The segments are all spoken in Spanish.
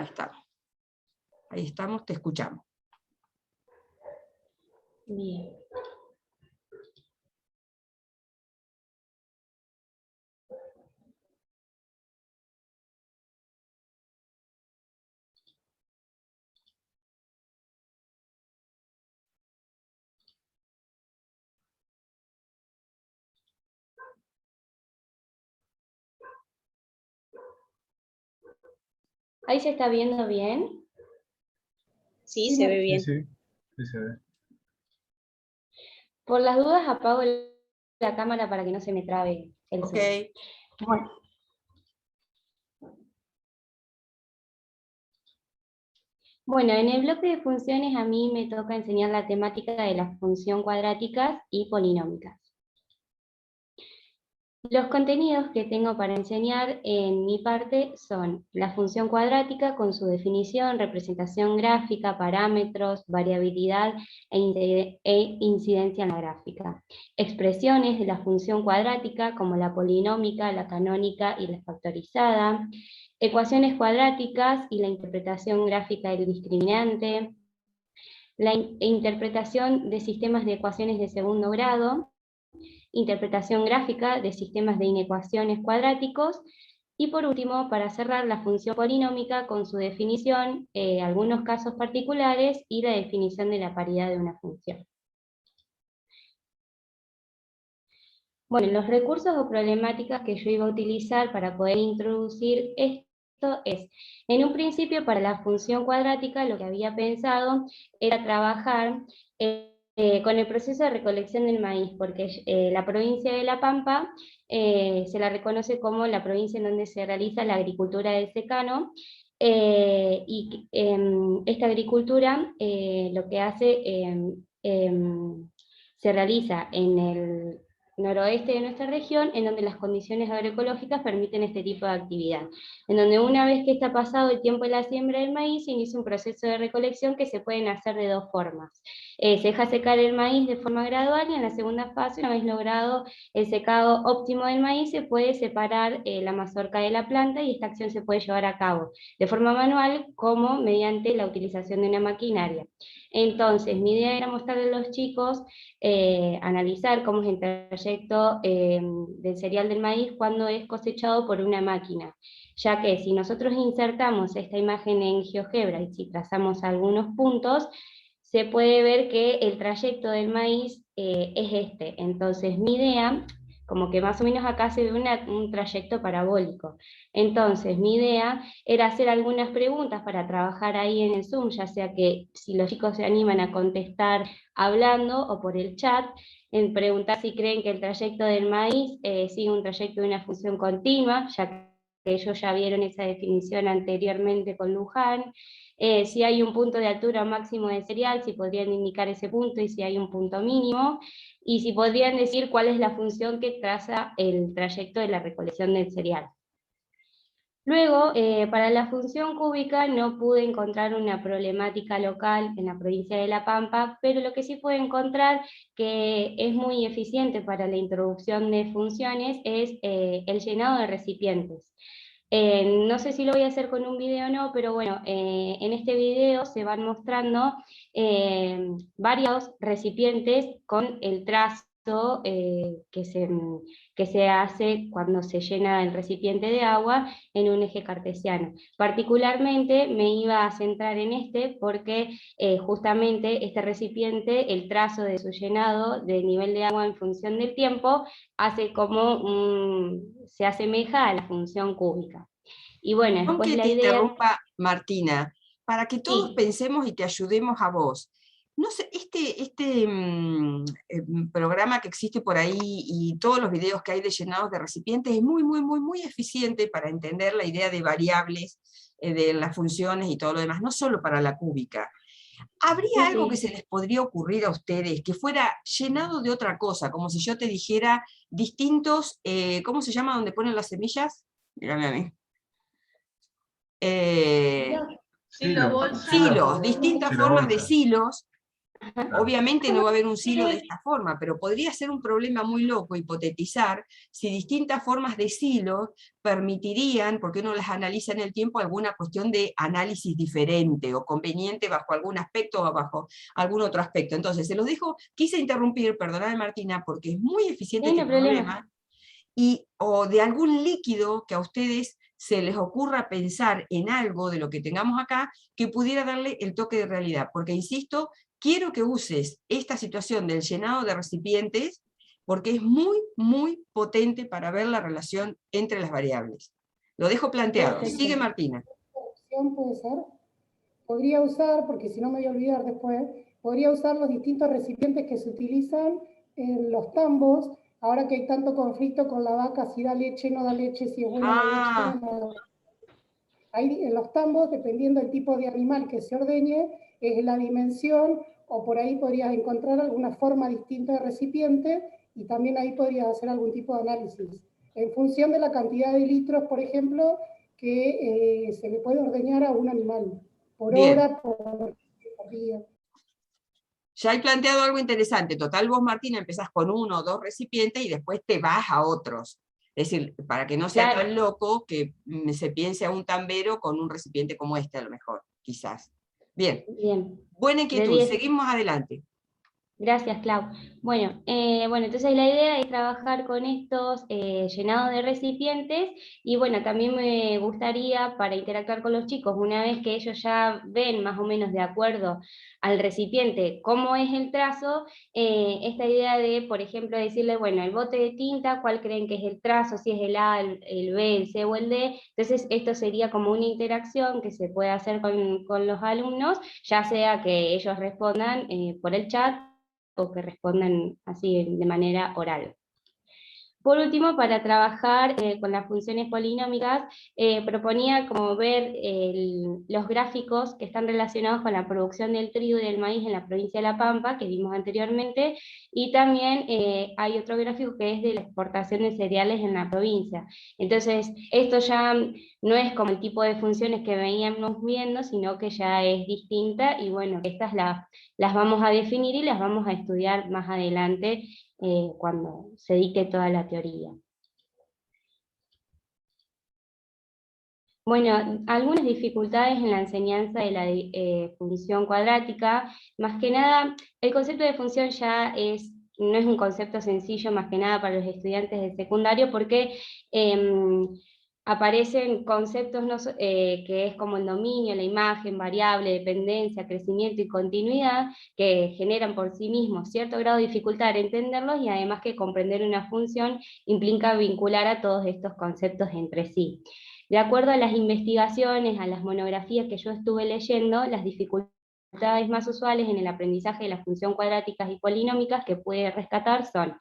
Ahí estamos. Ahí estamos, te escuchamos. Bien. ¿Ahí se está viendo bien? Sí, se ve bien. Sí, sí se ve. Por las dudas apago la cámara para que no se me trabe el Ok. Zoom. Bueno. Bueno, en el bloque de funciones a mí me toca enseñar la temática de las funciones cuadráticas y polinómicas. Los contenidos que tengo para enseñar en mi parte son la función cuadrática con su definición, representación gráfica, parámetros, variabilidad e incidencia en la gráfica. Expresiones de la función cuadrática como la polinómica, la canónica y la factorizada. Ecuaciones cuadráticas y la interpretación gráfica del discriminante. La interpretación de sistemas de ecuaciones de segundo grado. Interpretación gráfica de sistemas de inecuaciones cuadráticos, y por último, para cerrar, la función polinómica con su definición, algunos casos particulares y la definición de la paridad de una función. Bueno, los recursos o problemáticas que yo iba a utilizar para poder introducir esto es, en un principio para la función cuadrática lo que había pensado era trabajar con el proceso de recolección del maíz, porque la provincia de La Pampa se la reconoce como la provincia en donde se realiza la agricultura de secano, y esta agricultura lo que hace, se realiza en el noroeste de nuestra región, en donde las condiciones agroecológicas permiten este tipo de actividad, en donde una vez que está pasado el tiempo de la siembra del maíz, se inicia un proceso de recolección que se pueden hacer de dos formas. Se deja secar el maíz de forma gradual, y en la segunda fase, una vez logrado el secado óptimo del maíz, se puede separar la mazorca de la planta, y esta acción se puede llevar a cabo de forma manual como mediante la utilización de una maquinaria. Entonces, mi idea era mostrarle a los chicos, analizar cómo es el trayecto del cereal del maíz cuando es cosechado por una máquina, ya que si nosotros insertamos esta imagen en GeoGebra y si trazamos algunos puntos, se puede ver que el trayecto del maíz es este. Entonces mi idea, como que más o menos acá se ve un trayecto parabólico. Entonces mi idea era hacer algunas preguntas para trabajar ahí en el Zoom, ya sea que si los chicos se animan a contestar hablando o por el chat, en preguntar si creen que el trayecto del maíz sigue un trayecto de una función continua, ya que ellos ya vieron esa definición anteriormente con Luján. Si hay un punto de altura máximo de cereal, si podrían indicar ese punto, y si hay un punto mínimo, y si podrían decir cuál es la función que traza el trayecto de la recolección del cereal. Luego, para la función cúbica no pude encontrar una problemática local en la provincia de La Pampa, pero lo que sí pude encontrar que es muy eficiente para la introducción de funciones es el llenado de recipientes. No sé si lo voy a hacer con un video o no, pero bueno, en este video se van mostrando varios recipientes con el trazo que se hace cuando se llena el recipiente de agua en un eje cartesiano. Particularmente me iba a centrar en este porque justamente este recipiente, el trazo de su llenado de nivel de agua en función del tiempo, hace como se asemeja a la función cúbica. Y bueno, después Aunque la te idea... interrumpa, Martina, para que todos Sí. pensemos y te ayudemos a vos. No sé, programa que existe por ahí y todos los videos que hay de llenados de recipientes es muy, muy, muy, muy eficiente para entender la idea de variables, de las funciones y todo lo demás, no solo para la cúbica. ¿Habría algo que se les podría ocurrir a ustedes que fuera llenado de otra cosa? Como si yo te dijera distintos, ¿cómo se llama donde ponen las semillas? Mírame a mí. Silos, distintas formas de silos, Obviamente no va a haber un silo de esta forma, pero podría ser un problema muy loco hipotetizar si distintas formas de silo permitirían, porque uno las analiza en el tiempo, alguna cuestión de análisis diferente o conveniente bajo algún aspecto o bajo algún otro aspecto. Entonces, se los dejo, quise interrumpir, perdonad Martina, porque es muy eficiente Sí, no este hay problema. problema, o de algún líquido que a ustedes se les ocurra pensar en algo de lo que tengamos acá que pudiera darle el toque de realidad, porque insisto, quiero que uses esta situación del llenado de recipientes porque es muy, muy potente para ver la relación entre las variables. Lo dejo planteado. Perfecto. Sigue Martina. Opción puede ser. Podría usar, porque si no me voy a olvidar después, podría usar los distintos recipientes que se utilizan en los tambos, ahora que hay tanto conflicto con la vaca, si da leche, no da leche, si es buena la leche, no. Ahí en los tambos, dependiendo del tipo de animal que se ordeñe, es la dimensión, o por ahí podrías encontrar alguna forma distinta de recipiente, y también ahí podrías hacer algún tipo de análisis. En función de la cantidad de litros, por ejemplo, que se le puede ordeñar a un animal, por Bien. hora, por día. Ya he planteado algo interesante. Total, vos, Martina, empezás con 1 o 2 recipientes y después te vas a otros. Es decir, para que no sea Claro. tan loco que se piense a un tambero con un recipiente como este, a lo mejor, quizás. Bien, Bien. buena De inquietud. 10. Seguimos adelante. Gracias, Clau. Bueno, entonces la idea es trabajar con estos llenados de recipientes y bueno, también me gustaría para interactuar con los chicos, una vez que ellos ya ven más o menos de acuerdo al recipiente cómo es el trazo, esta idea de, por ejemplo, decirle, bueno, el bote de tinta, ¿cuál creen que es el trazo? Si es el A, el B, el C o el D. Entonces esto sería como una interacción que se puede hacer con los alumnos, ya sea que ellos respondan por el chat, o que respondan así de manera oral. Por último, para trabajar con las funciones polinómicas, proponía como ver los gráficos que están relacionados con la producción del trigo y del maíz en la provincia de La Pampa, que vimos anteriormente, y también hay otro gráfico que es de la exportación de cereales en la provincia. Entonces, esto ya no es como el tipo de funciones que veníamos viendo, sino que ya es distinta, y bueno, estas las vamos a definir y las vamos a estudiar más adelante cuando se dicte toda la teoría. Bueno, algunas dificultades en la enseñanza de la función cuadrática, más que nada, el concepto de función ya no es un concepto sencillo, más que nada para los estudiantes de secundario, porque aparecen conceptos que es como el dominio, la imagen, variable, dependencia, crecimiento y continuidad, que generan por sí mismos cierto grado de dificultad en entenderlos, y además que comprender una función implica vincular a todos estos conceptos entre sí. De acuerdo a las investigaciones, a las monografías que yo estuve leyendo, las dificultades más usuales en el aprendizaje de las funciones cuadráticas y polinómicas que puede rescatar son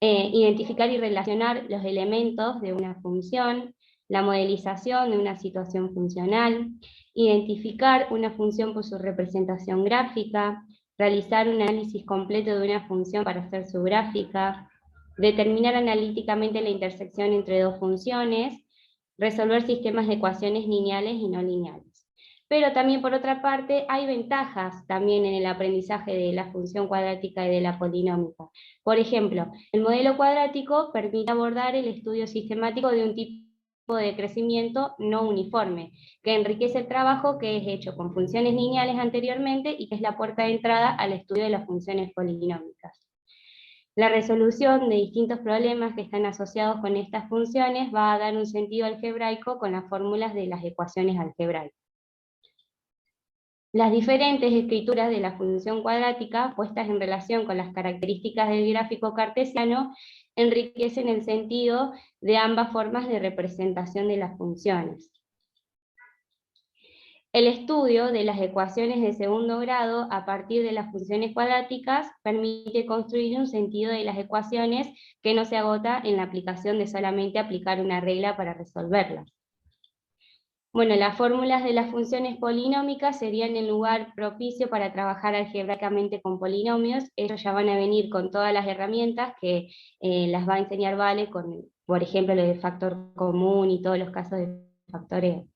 identificar y relacionar los elementos de una función, la modelización de una situación funcional, identificar una función por su representación gráfica, realizar un análisis completo de una función para hacer su gráfica, determinar analíticamente la intersección entre dos funciones, resolver sistemas de ecuaciones lineales y no lineales. Pero también, por otra parte, hay ventajas también en el aprendizaje de la función cuadrática y de la polinómica. Por ejemplo, el modelo cuadrático permite abordar el estudio sistemático de un tipo de crecimiento no uniforme, que enriquece el trabajo que es hecho con funciones lineales anteriormente y que es la puerta de entrada al estudio de las funciones polinómicas. La resolución de distintos problemas que están asociados con estas funciones va a dar un sentido algebraico con las fórmulas de las ecuaciones algebraicas. Las diferentes escrituras de la función cuadrática, puestas en relación con las características del gráfico cartesiano, enriquecen el sentido de ambas formas de representación de las funciones. El estudio de las ecuaciones de segundo grado a partir de las funciones cuadráticas permite construir un sentido de las ecuaciones que no se agota en la aplicación de solamente aplicar una regla para resolverlas. Bueno, las fórmulas de las funciones polinómicas serían el lugar propicio para trabajar algebraicamente con polinomios. Ellos ya van a venir con todas las herramientas que las va a enseñar Vale, con, por ejemplo, lo de factor común y todos los casos de factoreo.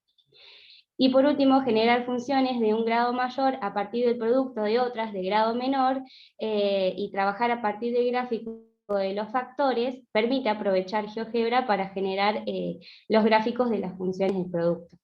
Y por último, generar funciones de un grado mayor a partir del producto de otras de grado menor, y trabajar a partir del gráfico de los factores permite aprovechar GeoGebra para generar los gráficos de las funciones del producto.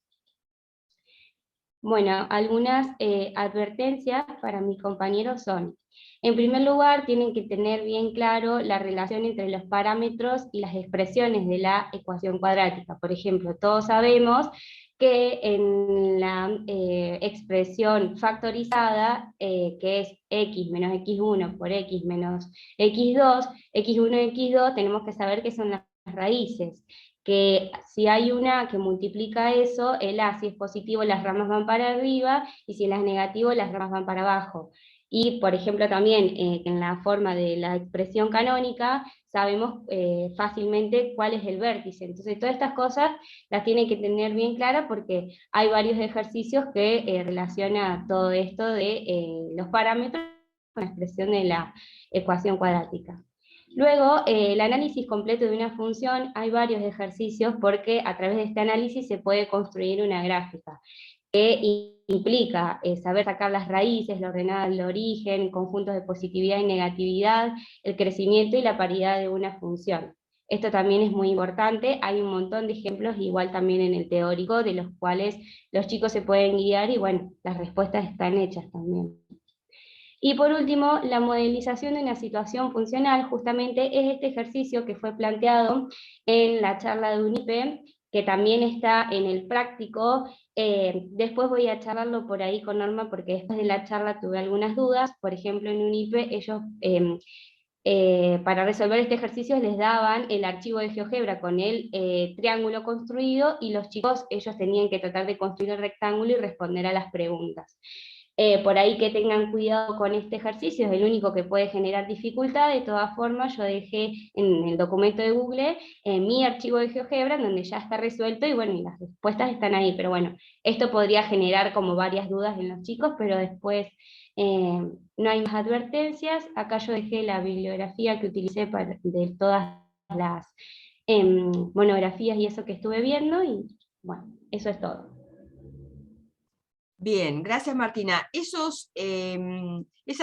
Bueno, algunas advertencias para mis compañeros son: en primer lugar, tienen que tener bien claro la relación entre los parámetros y las expresiones de la ecuación cuadrática. Por ejemplo, todos sabemos que en la expresión factorizada, que es x menos x1 por x menos x2, x1 y x2, tenemos que saber qué son las raíces, que si hay una que multiplica eso, el A si es positivo las ramas van para arriba, y si el A es negativo las ramas van para abajo. Y por ejemplo también en la forma de la expresión canónica sabemos fácilmente cuál es el vértice. Entonces todas estas cosas las tienen que tener bien claras, porque hay varios ejercicios que relacionan todo esto de los parámetros con la expresión de la ecuación cuadrática. Luego, el análisis completo de una función, hay varios ejercicios porque a través de este análisis se puede construir una gráfica, que implica saber sacar las raíces, la ordenada del origen, conjuntos de positividad y negatividad, el crecimiento y la paridad de una función. Esto también es muy importante, hay un montón de ejemplos, igual también en el teórico, de los cuales los chicos se pueden guiar, y bueno, las respuestas están hechas también. Y por último, la modelización de una situación funcional justamente es este ejercicio que fue planteado en la charla de UNIPE, que también está en el práctico. Después voy a charlarlo por ahí con Norma, porque después de la charla tuve algunas dudas. Por ejemplo, en UNIPE ellos, para resolver este ejercicio, les daban el archivo de GeoGebra con el triángulo construido, y los chicos, ellos tenían que tratar de construir el rectángulo y responder a las preguntas. Por ahí que tengan cuidado con este ejercicio, es el único que puede generar dificultad. De todas formas, yo dejé en el documento de Google mi archivo de GeoGebra, en donde ya está resuelto, y bueno, y las respuestas están ahí. Pero bueno, esto podría generar como varias dudas en los chicos, pero después no hay más advertencias. Acá yo dejé la bibliografía que utilicé de todas las monografías y eso que estuve viendo, y bueno, eso es todo. Bien, gracias Martina. Esas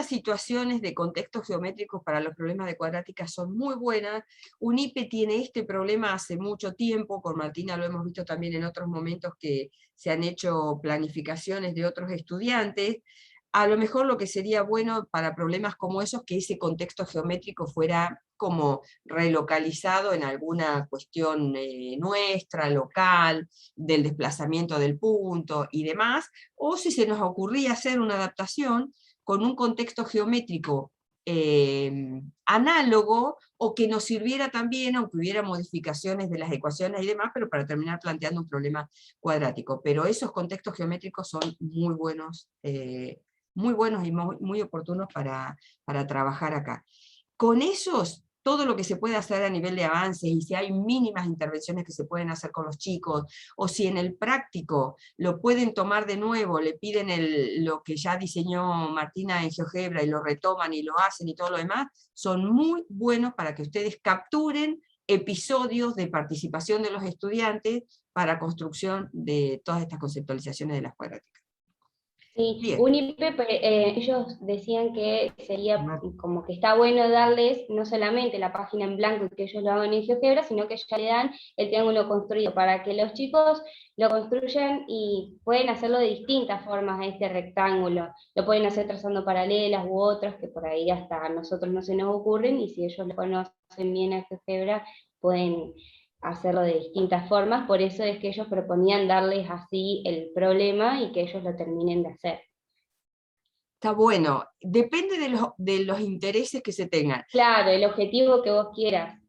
situaciones de contextos geométricos para los problemas de cuadrática son muy buenas. UNIPE tiene este problema hace mucho tiempo, con Martina lo hemos visto también en otros momentos que se han hecho planificaciones de otros estudiantes. A lo mejor lo que sería bueno para problemas como esos, que ese contexto geométrico fuera como relocalizado en alguna cuestión nuestra, local, del desplazamiento del punto y demás, o si se nos ocurría hacer una adaptación con un contexto geométrico análogo, o que nos sirviera también, aunque hubiera modificaciones de las ecuaciones y demás, pero para terminar planteando un problema cuadrático. Pero esos contextos geométricos son muy buenos y muy oportunos para trabajar acá. Con esos, todo lo que se puede hacer a nivel de avances, y si hay mínimas intervenciones que se pueden hacer con los chicos, o si en el práctico lo pueden tomar de nuevo, le piden lo que ya diseñó Martina en GeoGebra y lo retoman y lo hacen y todo lo demás, son muy buenos para que ustedes capturen episodios de participación de los estudiantes para construcción de todas estas conceptualizaciones de las cuadráticas. Sí, Bien. UNIPE, ellos decían que sería como que está bueno darles no solamente la página en blanco y que ellos lo hagan en GeoGebra, sino que ya le dan el triángulo construido para que los chicos lo construyan, y pueden hacerlo de distintas formas a este rectángulo. Lo pueden hacer trazando paralelas u otras que por ahí hasta a nosotros no se nos ocurren, y si ellos lo conocen bien a GeoGebra, pueden hacerlo de distintas formas. Por eso es que ellos proponían darles así el problema y que ellos lo terminen de hacer. Está bueno, depende de los intereses que se tengan. Claro, el objetivo que vos quieras.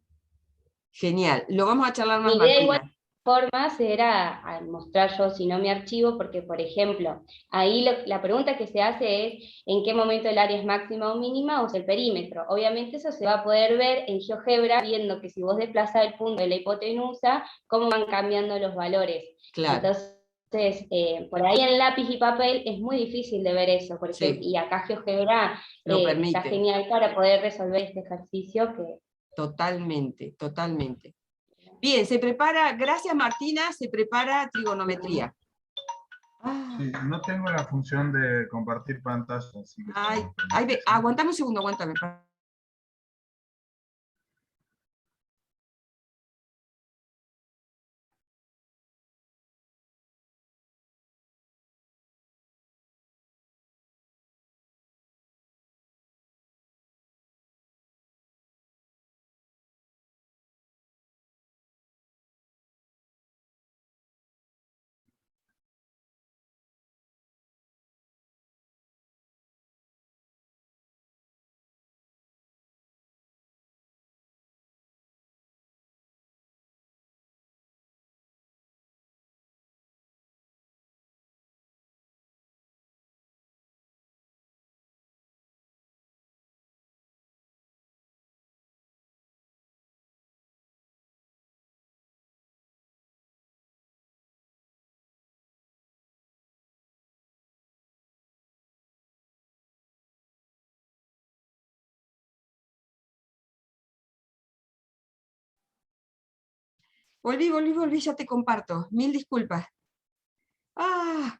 Genial, lo vamos a charlar más, Mi idea Martina. igual formas era mostrar yo, si no mi archivo, porque por ejemplo, ahí la pregunta que se hace es en qué momento el área es máxima o mínima, o es el perímetro. Obviamente eso se va a poder ver en GeoGebra, viendo que si vos desplazás el punto de la hipotenusa, cómo van cambiando los valores. Claro. Entonces, por ahí en lápiz y papel es muy difícil de ver eso, por ejemplo, Sí. y acá GeoGebra Lo permite. está genial para poder resolver este ejercicio que... Totalmente, totalmente. Bien, se prepara, gracias Martina, se prepara trigonometría. Ah, Sí, no tengo la función de compartir pantalla, así que ay, ay, aguantame un segundo, aguántame. Volví, ya te comparto. Mil disculpas. Ah, a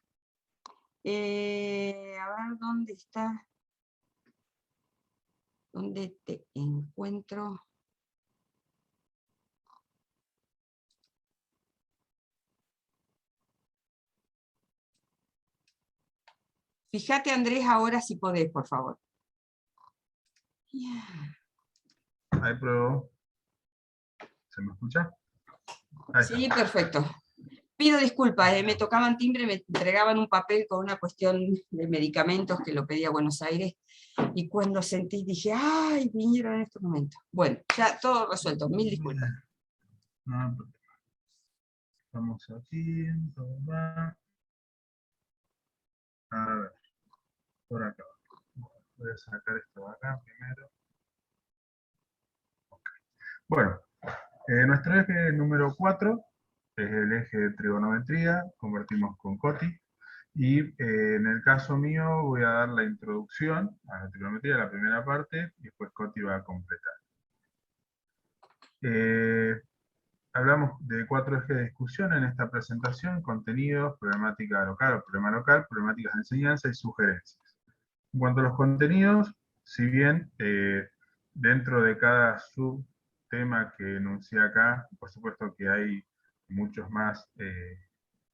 ver, ¿dónde está? ¿Dónde te encuentro? Fíjate, Andrés, ahora si podés, por favor. Ahí pruebo. ¿Se me escucha? Ahí está. Sí, perfecto. Pido disculpas, me tocaban timbre, me entregaban un papel con una cuestión de medicamentos que lo pedía a Buenos Aires, y cuando sentí dije, ¡ay, vinieron en estos momentos! Bueno, ya todo resuelto, mil disculpas. No hay problema. Vamos aquí, todo va. A ver, por acá. Voy a sacar esto de acá primero. Bueno, nuestro eje número 4 es el eje de trigonometría, convertimos con Coti, y en el caso mío voy a dar la introducción a la trigonometría, la primera parte, y después Coti va a completar. Hablamos de 4 ejes de discusión en esta presentación: contenidos, problemática local o problema local, problemáticas de enseñanza y sugerencias. En cuanto a los contenidos, si bien dentro de cada subtema que enuncié acá, por supuesto que hay muchos más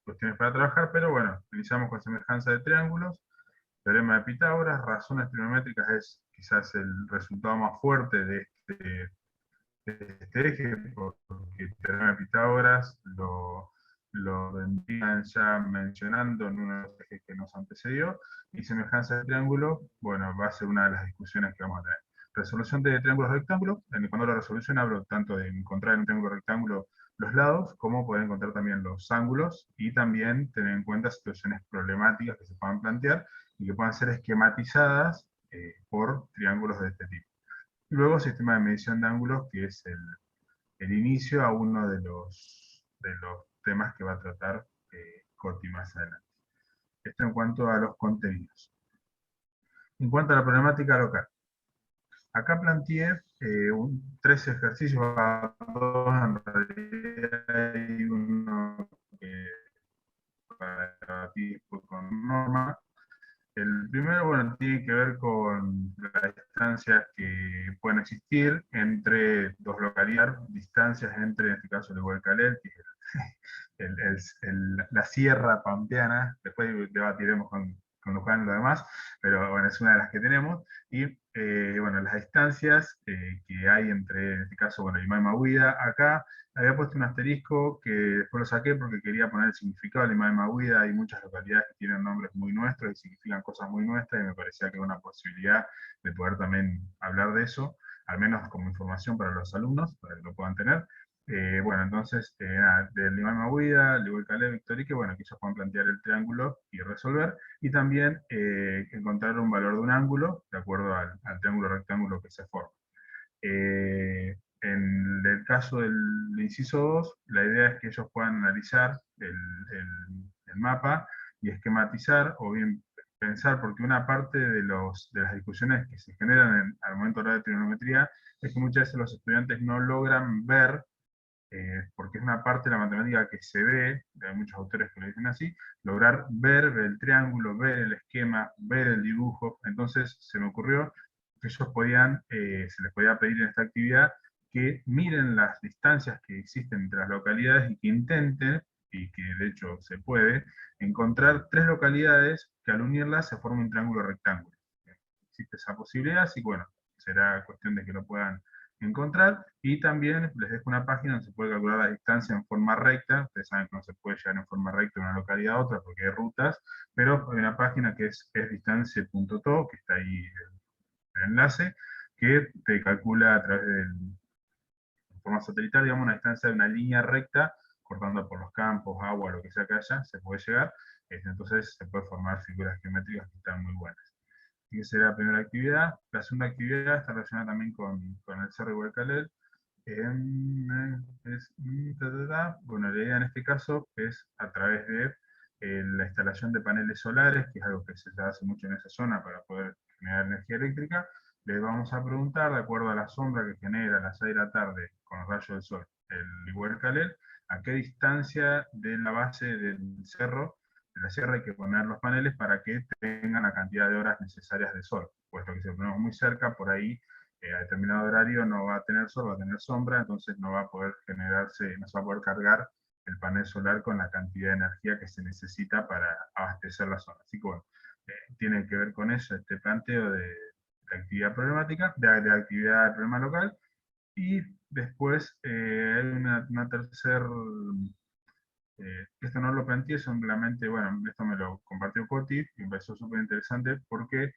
cuestiones para trabajar, pero bueno, iniciamos con semejanza de triángulos, teorema de Pitágoras, razones trigonométricas es quizás el resultado más fuerte de este eje, porque el teorema de Pitágoras lo vendrían ya mencionando en uno de los ejes que nos antecedió, y semejanza de triángulo, bueno, va a ser una de las discusiones que vamos a tener. Resolución de triángulos rectángulos, cuando la resolución hablo tanto de encontrar en un triángulo rectángulo los lados, como poder encontrar también los ángulos, y también tener en cuenta situaciones problemáticas que se puedan plantear y que puedan ser esquematizadas por triángulos de este tipo. Y luego sistema de medición de ángulos, que es el inicio a uno de los temas que va a tratar Coti más adelante. Esto en cuanto a los contenidos. En cuanto a la problemática local. Acá planteé 3 ejercicios, dos en realidad, hay uno para debatir con Norma. El primero, bueno, tiene que ver con las distancias que pueden existir entre dos localidades, distancias entre, en este caso, el Huaycalén, que es la sierra pampeana. Después debatiremos con Luján y lo demás, pero bueno, es una de las que tenemos. Y bueno, las distancias que hay entre, en este caso, bueno, Imam Mahuida. Acá había puesto un asterisco que después lo saqué porque quería poner el significado de Imam Mahuida. Hay muchas localidades que tienen nombres muy nuestros y significan cosas muy nuestras, y me parecía que era una posibilidad de poder también hablar de eso, al menos como información para los alumnos, para que lo puedan tener. Bueno, entonces, del Imam Mahuida, Ligüey Calé, Victorique, bueno, que ellos puedan plantear el triángulo y resolver, y también encontrar un valor de un ángulo de acuerdo al triángulo rectángulo que se forma. En el caso del inciso 2, la idea es que ellos puedan analizar el mapa y esquematizar, o bien pensar, porque una parte de las discusiones que se generan al momento de hablar de trigonometría es que muchas veces los estudiantes no logran ver porque es una parte de la matemática que se ve, hay muchos autores que lo dicen así, lograr ver el triángulo, ver el esquema, ver el dibujo. Entonces se me ocurrió que ellos podían, se les podía pedir en esta actividad que miren las distancias que existen entre las localidades y que intenten, y que de hecho se puede, encontrar 3 localidades que al unirlas se forma un triángulo rectángulo. Existe esa posibilidad, así que bueno, será cuestión de que lo puedan encontrar, y también les dejo una página donde se puede calcular la distancia en forma recta. Ustedes saben que no se puede llegar en forma recta de una localidad a otra porque hay rutas, pero hay una página que es esdistancie.to, que está ahí el enlace, que te calcula a través de forma satelital, digamos, una distancia de una línea recta, cortando por los campos, agua, lo que sea que haya, se puede llegar, entonces se puede formar figuras geométricas que están muy buenas. Y esa era la primera actividad. La segunda actividad está relacionada también con el Cerro Igualcalel. Bueno, la idea en este caso es a través de la instalación de paneles solares, que es algo que se hace mucho en esa zona para poder generar energía eléctrica. Les vamos a preguntar, de acuerdo a la sombra que genera a las 6 de la tarde con los rayos del sol el Igualcalel, a qué distancia de la base del cerro, de la sierra, hay que poner los paneles para que tengan la cantidad de horas necesarias de sol, puesto que si lo ponemos muy cerca, por ahí a determinado horario no va a tener sol, va a tener sombra, entonces no va a poder generarse, no se va a poder cargar el panel solar con la cantidad de energía que se necesita para abastecer la zona. Así que bueno, tiene que ver con eso, este planteo de actividad problemática, de actividad de problema local, y después hay una tercera, esto no lo planteé, simplemente, bueno, esto me lo compartió Coti, y me pareció súper interesante porque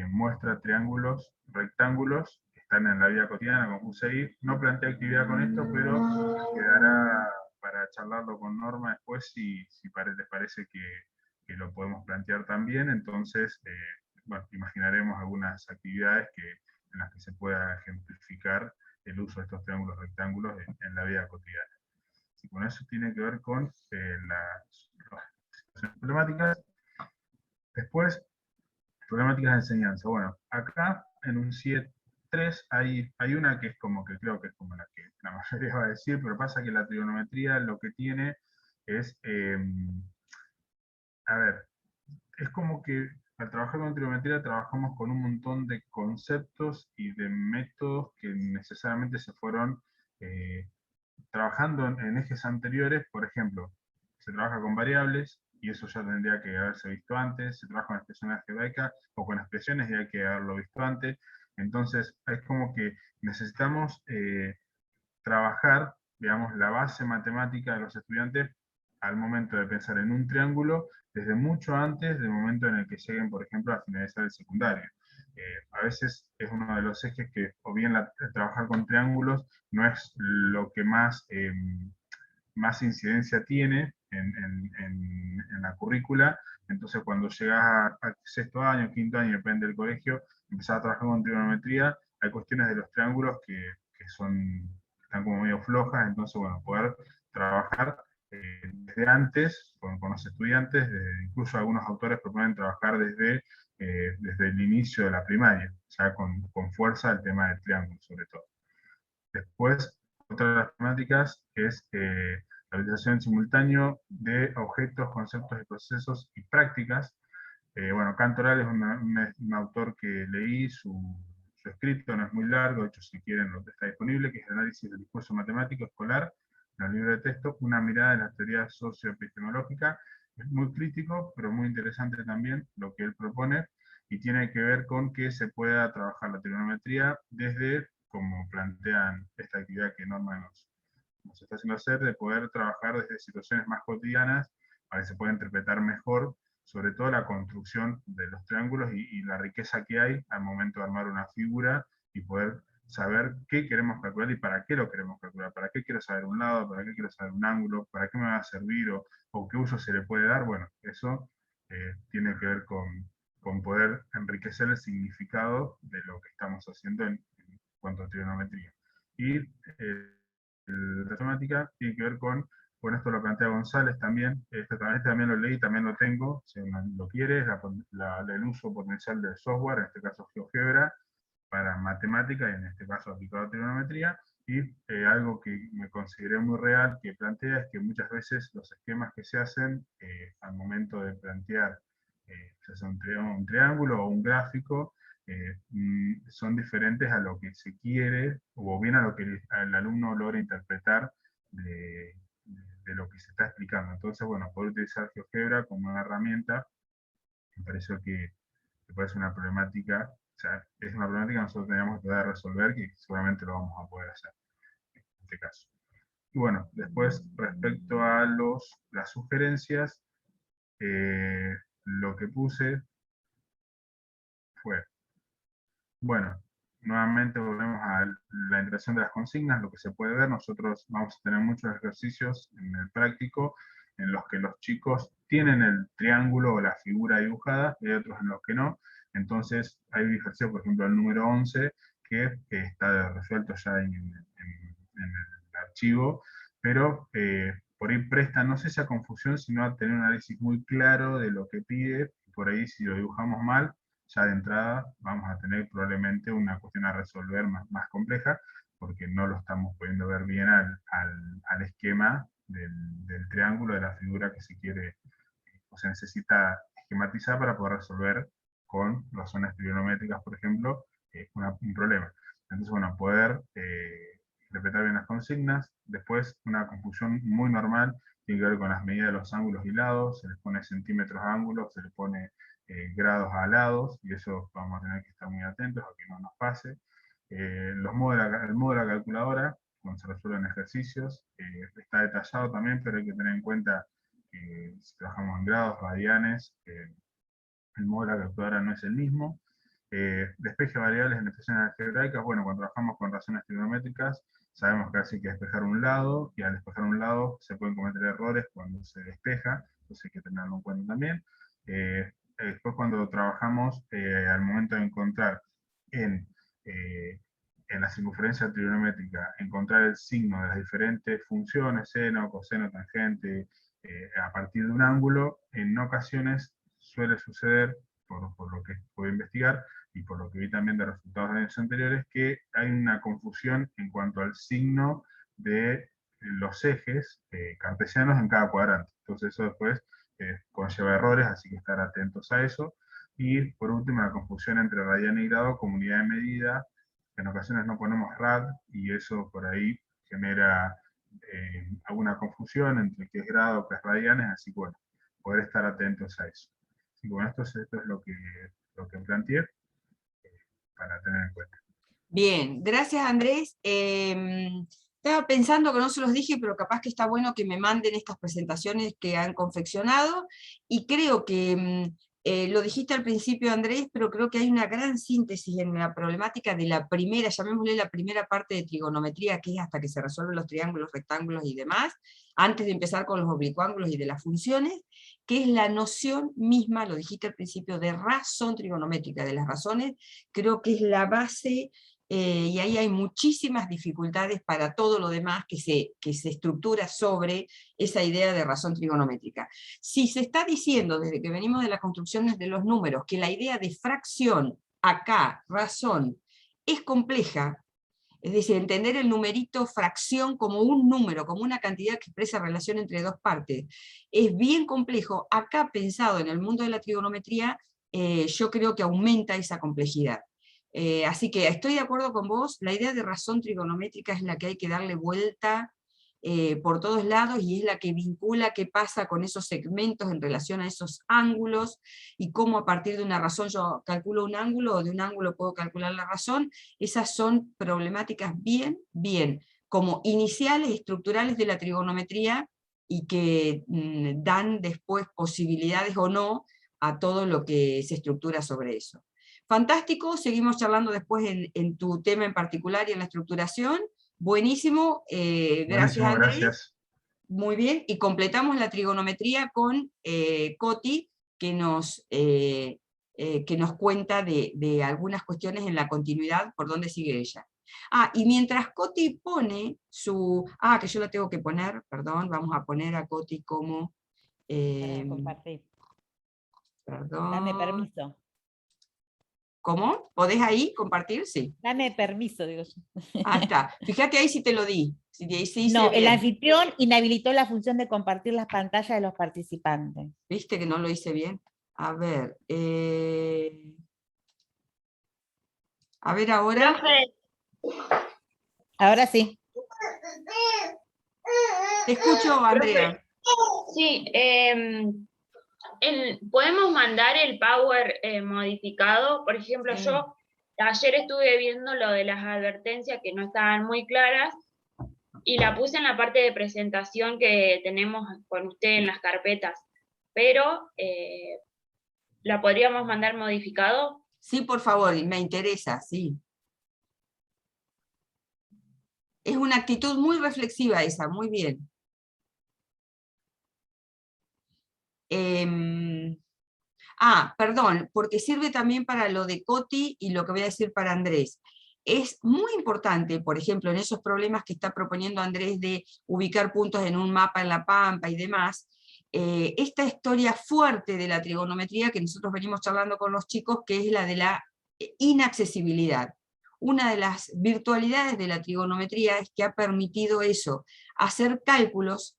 muestra triángulos, rectángulos, que están en la vida cotidiana, como puse ahí. No planteé actividad con esto, pero quedará para charlarlo con Norma después si les parece que lo podemos plantear también. Entonces, bueno, imaginaremos algunas actividades en las que se pueda ejemplificar el uso de estos triángulos rectángulos en la vida cotidiana. Y con eso tiene que ver con las situaciones problemáticas. Después, problemáticas de enseñanza. Bueno, acá en un 7.3 hay una que es como que creo que es como la que la mayoría va a decir, pero pasa que la trigonometría lo que tiene es, a ver, es como que al trabajar con trigonometría trabajamos con un montón de conceptos y de métodos que necesariamente se fueron trabajando en ejes anteriores. Por ejemplo, se trabaja con variables, y eso ya tendría que haberse visto antes. Se trabaja con expresiones algebraicas o con expresiones y hay que haberlo visto antes. Entonces, es como que necesitamos trabajar, digamos, la base matemática de los estudiantes al momento de pensar en un triángulo, desde mucho antes del momento en el que lleguen, por ejemplo, a finalizar el secundario. A veces es uno de los ejes que, o bien trabajar con triángulos no es lo que más incidencia tiene en la currícula. Entonces cuando llegas al sexto año, quinto año, depende del colegio, empezás a trabajar con trigonometría, hay cuestiones de los triángulos que están como medio flojas. Entonces bueno, poder trabajar desde antes con los estudiantes, incluso algunos autores proponen trabajar desde el inicio de la primaria, ya con fuerza el tema del triángulo sobre todo. Después, otra de las temáticas es la utilización en simultáneo de objetos, conceptos y procesos y prácticas. Bueno, Cantoral es un autor que leí, su escrito no es muy largo, de hecho si quieren lo que está disponible, que es el análisis del discurso matemático escolar, en el libro de texto, una mirada de la teoría socioepistemológica. Es muy crítico, pero muy interesante también lo que él propone, y tiene que ver con que se pueda trabajar la trigonometría desde, como plantean esta actividad que Norma nos está haciendo hacer, de poder trabajar desde situaciones más cotidianas, para que se pueda interpretar mejor, sobre todo la construcción de los triángulos y la riqueza que hay al momento de armar una figura y poder saber qué queremos calcular y para qué lo queremos calcular, para qué quiero saber un lado, para qué quiero saber un ángulo, para qué me va a servir o qué uso se le puede dar. Bueno, eso tiene que ver con poder enriquecer el significado de lo que estamos haciendo en cuanto a trigonometría. Y la temática tiene que ver con esto lo plantea González también, este también lo leí, también lo tengo, si uno lo quiere, es el uso potencial del software, en este caso GeoGebra, para matemática, y en este caso aplicado a trigonometría, Y algo que me consideré muy real que plantea es que muchas veces los esquemas que se hacen al momento de plantear ya sea un triángulo o un gráfico, son diferentes a lo que se quiere, o bien a lo que el alumno logra interpretar de lo que se está explicando. Entonces, bueno, poder utilizar GeoGebra como una herramienta, me pareció que puede ser una problemática, o sea, es una problemática que nosotros tenemos que poder resolver, que seguramente lo vamos a poder hacer en este caso. Y bueno, después, respecto a las sugerencias, lo que puse fue, bueno, nuevamente volvemos a la integración de las consignas, lo que se puede ver, nosotros vamos a tener muchos ejercicios en el práctico, en los que los chicos tienen el triángulo o la figura dibujada, y hay otros en los que no. Entonces hay un ejercicio, por ejemplo, el número 11, que está resuelto ya en el archivo, pero por ahí presta, no sé si a confusión, sino a tener un análisis muy claro de lo que pide. Por ahí si lo dibujamos mal, ya de entrada vamos a tener probablemente una cuestión a resolver más compleja, porque no lo estamos pudiendo ver bien al esquema del triángulo, de la figura que se quiere, o se necesita esquematizar para poder resolver con razones trigonométricas, por ejemplo, un problema. Entonces, bueno, poder interpretar bien las consignas. Después, una confusión muy normal tiene que ver con las medidas de los ángulos y lados, se les pone centímetros a ángulos, se les pone grados a lados, y eso vamos a tener que estar muy atentos a que no nos pase. El modo de la calculadora, cuando se resuelven ejercicios, está detallado también, pero hay que tener en cuenta que si trabajamos en grados, radianes, el modo de la calculadora no es el mismo. Despeje variables en expresiones algebraicas, bueno, cuando trabajamos con razones trigonométricas, sabemos que hay que despejar un lado, y al despejar un lado se pueden cometer errores cuando se despeja, entonces hay que tenerlo en cuenta también. Después cuando trabajamos, al momento de encontrar en la circunferencia trigonométrica, encontrar el signo de las diferentes funciones, seno, coseno, tangente, a partir de un ángulo, en ocasiones suele suceder, por lo que puedo investigar, y por lo que vi también de resultados de años anteriores, que hay una confusión en cuanto al signo de los ejes cartesianos en cada cuadrante. Entonces eso después conlleva errores, así que estar atentos a eso. Y por último, la confusión entre radian y grado como unidad de medida. En ocasiones no ponemos rad, y eso por ahí genera alguna confusión entre qué es grado, qué es radianes, así que bueno, poder estar atentos a eso. Así que bueno, esto es lo que planteé para tener en cuenta. Bien, gracias Andrés. Estaba pensando que no se los dije, pero capaz que está bueno que me manden estas presentaciones que han confeccionado, y creo que lo dijiste al principio Andrés, pero creo que hay una gran síntesis en la problemática de la primera, llamémosle la primera parte de trigonometría, que es hasta que se resuelven los triángulos, rectángulos y demás, antes de empezar con los oblicuángulos y de las funciones, que es la noción misma, lo dijiste al principio, de razón trigonométrica, de las razones. Creo que es la base, y ahí hay muchísimas dificultades para todo lo demás que se estructura sobre esa idea de razón trigonométrica. Si se está diciendo, desde que venimos de las construcciones de los números, que la idea de fracción, acá, razón, es compleja, es decir, entender el numerito fracción como un número, como una cantidad que expresa relación entre dos partes, es bien complejo. Acá, pensado en el mundo de la trigonometría, yo creo que aumenta esa complejidad. Así que estoy de acuerdo con vos, la idea de razón trigonométrica es la que hay que darle vuelta por todos lados, y es la que vincula qué pasa con esos segmentos en relación a esos ángulos, y cómo a partir de una razón yo calculo un ángulo, o de un ángulo puedo calcular la razón. Esas son problemáticas bien como iniciales, estructurales de la trigonometría, y que dan después posibilidades o no a todo lo que se estructura sobre eso. Fantástico, seguimos charlando después en tu tema en particular y en la estructuración. Buenísimo, gracias Buenísimo, Andrés. gracias. Muy bien, y completamos la trigonometría con Coti, que nos cuenta de algunas cuestiones en la continuidad, por dónde sigue ella. Y mientras Coti pone su... que yo la tengo que poner, perdón, vamos a poner a Coti como... Para compartir. Perdón. Dame permiso. ¿Cómo? ¿Podés ahí compartir? Sí. Dame permiso, digo yo. Ah, está. Fíjate ahí si te lo di. Sí, sí, hice No, el bien. anfitrión inhabilitó la función de compartir las pantallas de los participantes. ¿Viste que no lo hice bien? A ver. A ver ahora. Profe, Ahora sí. Te escucho, Andrea. sí, podemos mandar el Power modificado. Por ejemplo, Sí. yo ayer estuve viendo lo de las advertencias que no estaban muy claras y la puse en la parte de presentación que tenemos con usted en las carpetas, pero ¿la podríamos mandar modificado? Sí, por favor, me interesa, sí. Es una actitud muy reflexiva esa, muy bien. Perdón, porque sirve también para lo de Coti y lo que voy a decir para Andrés. Es muy importante, por ejemplo, en esos problemas que está proponiendo Andrés de ubicar puntos en un mapa en la Pampa y demás, esta historia fuerte de la trigonometría que nosotros venimos charlando con los chicos, que es la de la inaccesibilidad. Una de las virtualidades de la trigonometría es que ha permitido eso, hacer cálculos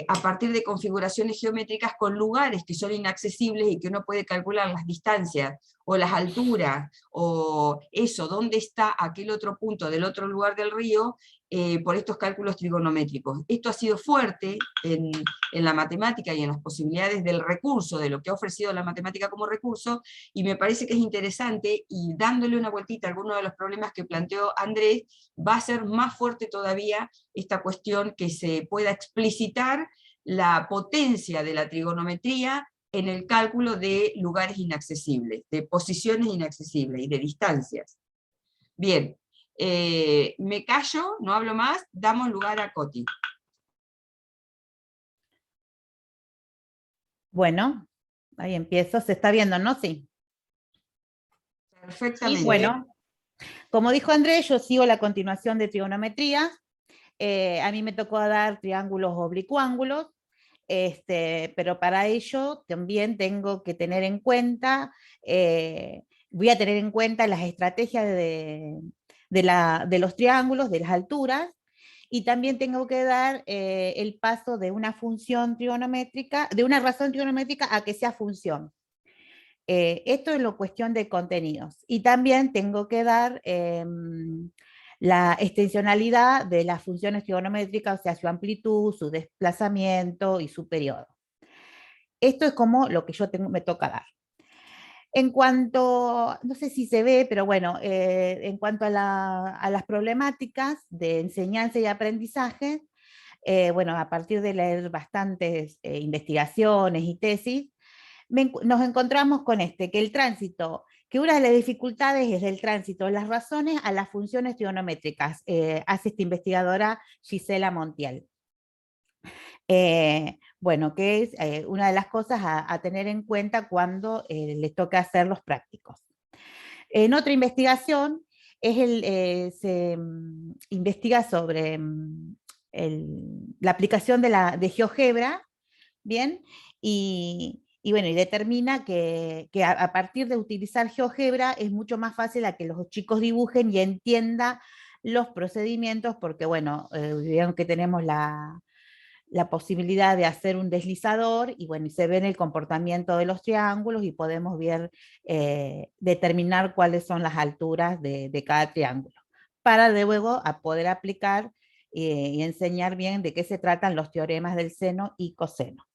a partir de configuraciones geométricas con lugares que son inaccesibles y que uno puede calcular las distancias o las alturas o eso, dónde está aquel otro punto del otro lugar del río por estos cálculos trigonométricos. Esto ha sido fuerte en la matemática y en las posibilidades del recurso, de lo que ha ofrecido la matemática como recurso, y me parece que es interesante, y dándole una vueltita a alguno de los problemas que planteó Andrés, va a ser más fuerte todavía esta cuestión que se pueda explicitar la potencia de la trigonometría en el cálculo de lugares inaccesibles, de posiciones inaccesibles y de distancias. Bien, me callo, no hablo más, damos lugar a Coti. Bueno, ahí empiezo. ¿Se está viendo, no? Sí. Perfectamente. Sí, Bueno, como dijo Andrés, yo sigo la continuación de trigonometría. A mí me tocó dar triángulos oblicuángulos, pero para ello también tengo que tener en cuenta, voy a tener en cuenta las estrategias de los triángulos, de las alturas, y también tengo que dar el paso de una función trigonométrica, de una razón trigonométrica a que sea función. Esto es la cuestión de contenidos. Y también tengo que dar la extensionalidad de las funciones trigonométricas, o sea, su amplitud, su desplazamiento y su periodo. Esto es como lo que yo me toca dar. En cuanto, no sé si se ve, pero bueno, en cuanto a las problemáticas de enseñanza y aprendizaje, bueno, a partir de leer bastantes investigaciones y tesis, nos encontramos con que el tránsito, que una de las dificultades es el tránsito de las razones a las funciones trigonométricas, hace esta investigadora Gisela Montiel. Bueno, que es una de las cosas a tener en cuenta cuando les toca hacer los prácticos. En otra investigación, se investiga sobre la aplicación de GeoGebra, ¿bien? Y bueno, y determina que a partir de utilizar GeoGebra es mucho más fácil a que los chicos dibujen y entiendan los procedimientos, porque bueno, vieron que tenemos la posibilidad de hacer un deslizador, y bueno, y se ve en el comportamiento de los triángulos, y podemos ver, determinar cuáles son las alturas de cada triángulo, para luego a poder aplicar y enseñar bien de qué se tratan los teoremas del seno y coseno.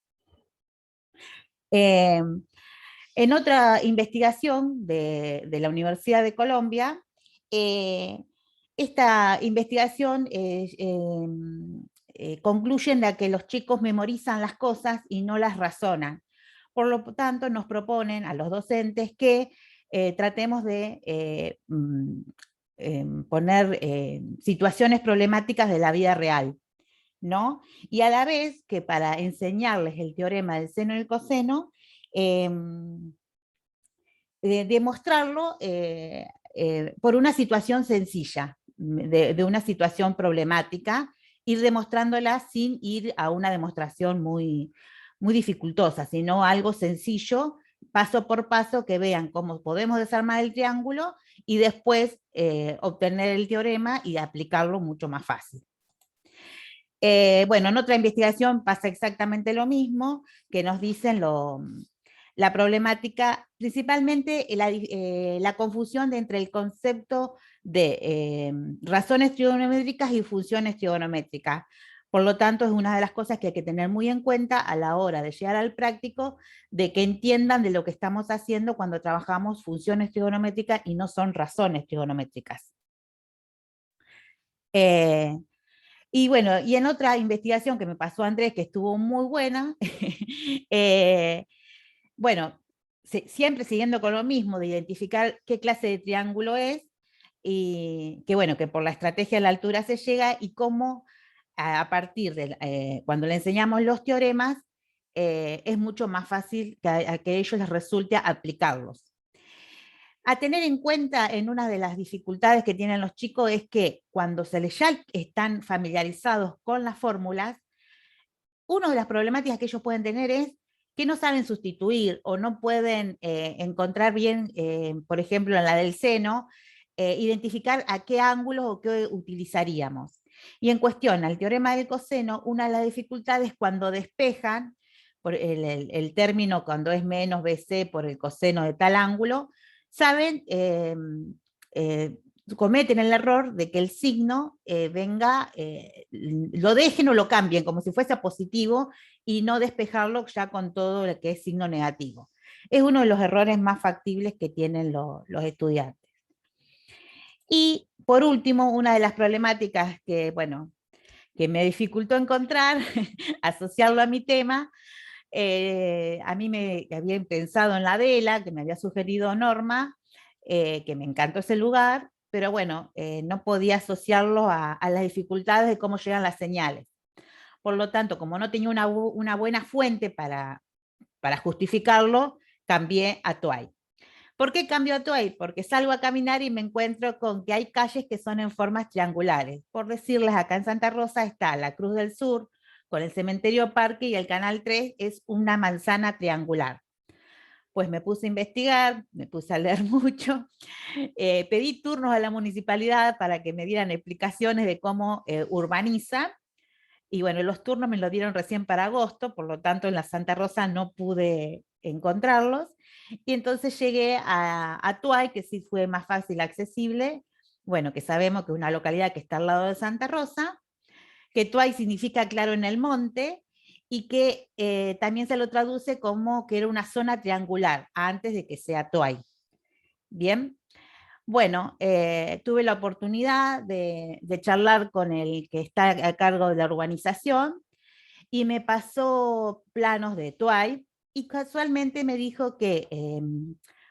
En otra investigación de la Universidad de Colombia, esta investigación concluyen a que los chicos memorizan las cosas y no las razonan. Por lo tanto, nos proponen a los docentes que tratemos de poner situaciones problemáticas de la vida real, ¿no? Y a la vez que para enseñarles el teorema del seno y el coseno, demostrarlo por una situación sencilla, de una situación problemática, ir demostrándola sin ir a una demostración muy, muy dificultosa, sino algo sencillo paso por paso, que vean cómo podemos desarmar el triángulo y después obtener el teorema y aplicarlo mucho más fácil. Bueno, en otra investigación pasa exactamente lo mismo, que nos dicen la problemática, principalmente la confusión entre el concepto de razones trigonométricas y funciones trigonométricas. Por lo tanto, es una de las cosas que hay que tener muy en cuenta a la hora de llegar al práctico, de que entiendan de lo que estamos haciendo cuando trabajamos funciones trigonométricas y no son razones trigonométricas. Y bueno, y en otra investigación que me pasó Andrés, que estuvo muy buena, bueno, siempre siguiendo con lo mismo de identificar qué clase de triángulo es, y que bueno, que por la estrategia de la altura se llega, y cómo a partir de cuando le enseñamos los teoremas, es mucho más fácil que a ellos les resulte aplicarlos. A tener en cuenta, en una de las dificultades que tienen los chicos, es que cuando ya están familiarizados con las fórmulas, una de las problemáticas que ellos pueden tener es que no saben sustituir o no pueden encontrar bien, por ejemplo, en la del seno, identificar a qué ángulos o qué utilizaríamos. Y en cuestión al teorema del coseno, una de las dificultades es cuando despejan por el término, cuando es menos BC por el coseno de tal ángulo, saben, cometen el error de que el signo venga, lo dejen o lo cambien como si fuese positivo, y no despejarlo ya con todo lo que es signo negativo. Es uno de los errores más factibles que tienen los estudiantes. Y por último, una de las problemáticas que, bueno, que me dificultó encontrar, asociarlo a mi tema, a mí me había pensado en la vela, que me había sugerido Norma, que me encantó ese lugar, pero bueno, no podía asociarlo a las dificultades de cómo llegan las señales. Por lo tanto, como no tenía una buena fuente para justificarlo, cambié a Tuay. ¿Por qué cambio a Tuay? Porque salgo a caminar y me encuentro con que hay calles que son en formas triangulares. Por decirles, acá en Santa Rosa está la Cruz del Sur, con el Cementerio Parque, y el Canal 3 es una manzana triangular. Pues me puse a investigar, me puse a leer mucho, pedí turnos a la municipalidad para que me dieran explicaciones de cómo urbaniza, y bueno, los turnos me los dieron recién para agosto, por lo tanto en la Santa Rosa no pude encontrarlos, y entonces llegué a Tuay, que sí fue más fácil accesible, bueno, que sabemos que es una localidad que está al lado de Santa Rosa, que Tuay significa claro en el monte, y que también se lo traduce como que era una zona triangular, antes de que sea Tuay. Bien, bueno, tuve la oportunidad de charlar con el que está a cargo de la urbanización, y me pasó planos de Tuay, y casualmente me dijo que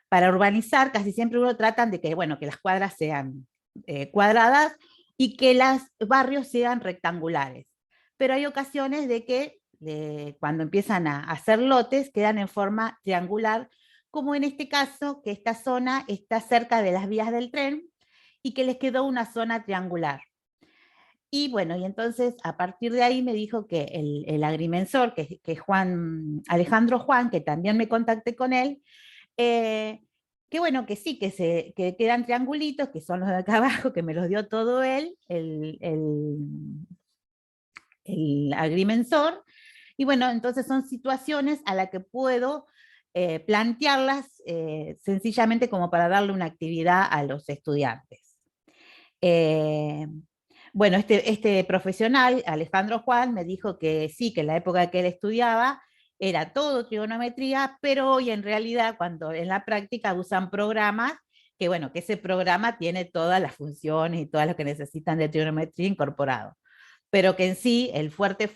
para urbanizar casi siempre uno tratan de que, bueno, que las cuadras sean cuadradas y que los barrios sean rectangulares. Pero hay ocasiones de que cuando empiezan a hacer lotes quedan en forma triangular, como en este caso, que esta zona está cerca de las vías del tren y que les quedó una zona triangular. Y bueno, y entonces a partir de ahí me dijo que el agrimensor, que Alejandro Juan, que también me contacté con él, que bueno, que sí, que quedan triangulitos, que son los de acá abajo, que me los dio todo él, el agrimensor. Y bueno, entonces son situaciones a las que puedo plantearlas sencillamente como para darle una actividad a los estudiantes. Bueno, este profesional, Alejandro Juan, me dijo que sí, que en la época que él estudiaba era todo trigonometría, pero hoy en realidad cuando en la práctica usan programas, que bueno, que ese programa tiene todas las funciones y todas las que necesitan de trigonometría incorporado, pero que en sí el fuerte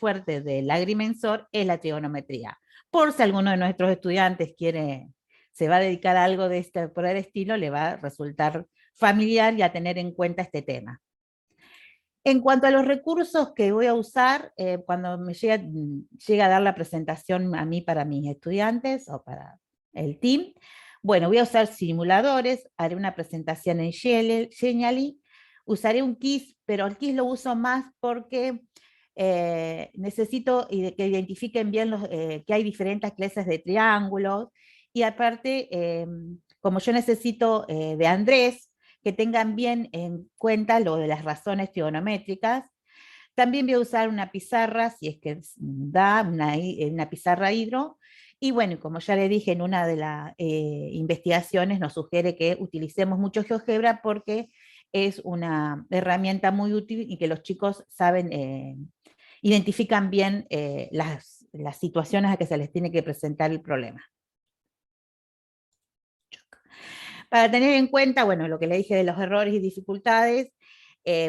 del agrimensor es la trigonometría. Por si alguno de nuestros estudiantes se va a dedicar a algo de por el estilo, le va a resultar familiar y a tener en cuenta este tema. En cuanto a los recursos que voy a usar cuando me llega a dar la presentación a mí para mis estudiantes o para el team, bueno, voy a usar simuladores, haré una presentación en Genially, usaré un KISS, pero el KISS lo uso más porque necesito que identifiquen bien que hay diferentes clases de triángulos, y aparte, como yo necesito de Andrés, que tengan bien en cuenta lo de las razones trigonométricas. También voy a usar una pizarra, si es que da, una pizarra hidro, y bueno, como ya le dije en una de las investigaciones, nos sugiere que utilicemos mucho GeoGebra porque es una herramienta muy útil y que los chicos saben, identifican bien las situaciones a que se les tiene que presentar el problema. Para tener en cuenta, bueno, lo que le dije de los errores y dificultades,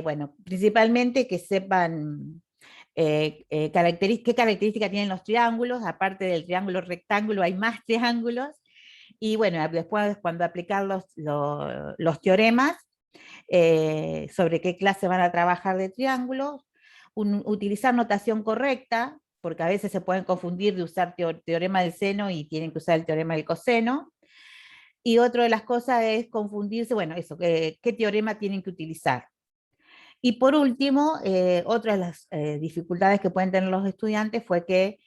bueno, principalmente que sepan qué características tienen los triángulos. Aparte del triángulo rectángulo hay más triángulos, y bueno, después cuando aplicar los teoremas, sobre qué clase van a trabajar de triángulos, utilizar notación correcta, porque a veces se pueden confundir de usar teorema del seno y tienen que usar el teorema del coseno. Y otra de las cosas es confundirse, bueno, eso, qué teorema tienen que utilizar. Y por último, otra de las dificultades que pueden tener los estudiantes fue que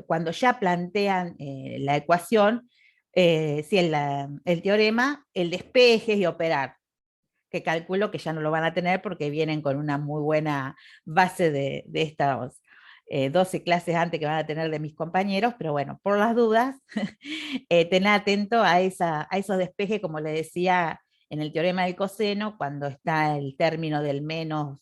cuando ya plantean la ecuación, si el teorema, el despeje y operar, que calculo que ya no lo van a tener porque vienen con una muy buena base de estas 12 clases antes que van a tener de mis compañeros, pero bueno, por las dudas, tener atento a esos despejes, como le decía, en el teorema del coseno, cuando está el término del menos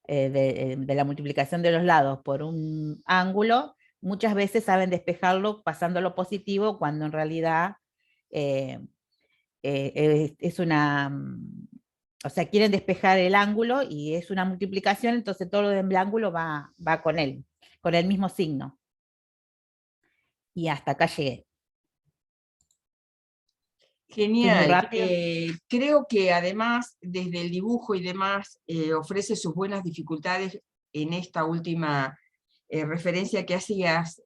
de la multiplicación de los lados por un ángulo, muchas veces saben despejarlo pasándolo positivo, cuando en realidad es una... O sea, quieren despejar el ángulo y es una multiplicación, entonces todo lo del ángulo va con él, con el mismo signo. Y hasta acá llegué. Genial. Creo que además, desde el dibujo y demás, ofrece sus buenas dificultades en esta última referencia que hacías,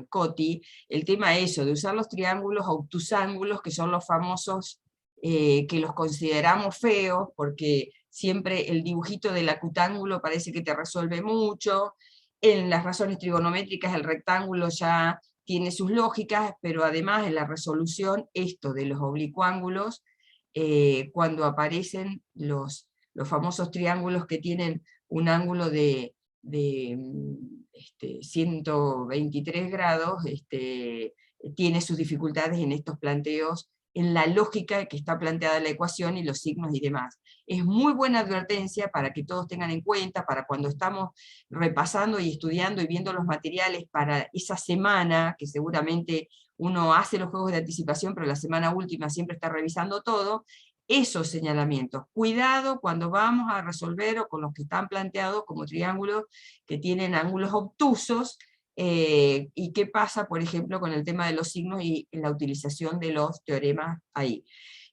Coti, el tema eso, de usar los triángulos obtusángulos, que son los famosos, que los consideramos feos, porque siempre el dibujito del acutángulo parece que te resuelve mucho. En las razones trigonométricas el rectángulo ya tiene sus lógicas, pero además en la resolución, esto de los oblicuángulos, cuando aparecen los famosos triángulos que tienen un ángulo de 123 grados, tiene sus dificultades en estos planteos, en la lógica que está planteada la ecuación y los signos y demás. Es muy buena advertencia para que todos tengan en cuenta, para cuando estamos repasando y estudiando y viendo los materiales para esa semana, que seguramente uno hace los juegos de anticipación, pero la semana última siempre está revisando todo, esos señalamientos. Cuidado cuando vamos a resolver o con los que están planteados como triángulos que tienen ángulos obtusos, y qué pasa, por ejemplo, con el tema de los signos y la utilización de los teoremas ahí.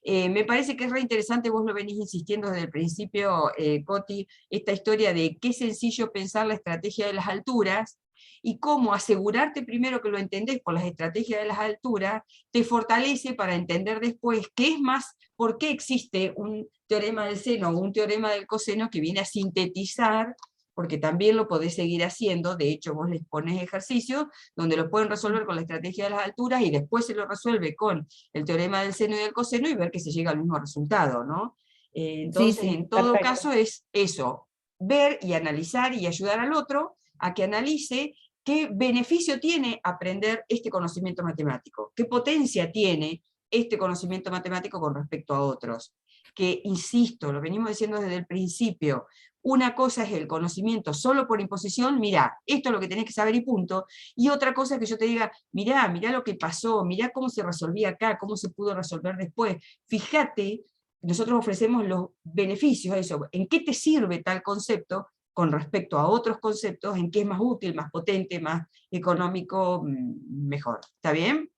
Me parece que es re interesante, vos lo venís insistiendo desde el principio, Coti, esta historia de qué sencillo pensar la estrategia de las alturas, y cómo asegurarte primero que lo entendés por las estrategias de las alturas, te fortalece para entender después qué es más, por qué existe un teorema del seno o un teorema del coseno que viene a sintetizar, porque también lo podés seguir haciendo. De hecho vos les pones ejercicios donde lo pueden resolver con la estrategia de las alturas y después se lo resuelve con el teorema del seno y del coseno y ver que se llega al mismo resultado, ¿no? Entonces, Sí, en todo perfecto. caso es eso, ver y analizar y ayudar al otro a que analice qué beneficio tiene aprender este conocimiento matemático, qué potencia tiene este conocimiento matemático con respecto a otros. Que, insisto, lo venimos diciendo desde el principio, una cosa es el conocimiento solo por imposición, mirá, esto es lo que tenés que saber y punto, y otra cosa es que yo te diga, mirá lo que pasó, mirá cómo se resolvía acá, cómo se pudo resolver después, fíjate, nosotros ofrecemos los beneficios, eso, en qué te sirve tal concepto con respecto a otros conceptos, en qué es más útil, más potente, más económico, mejor. ¿Está bien?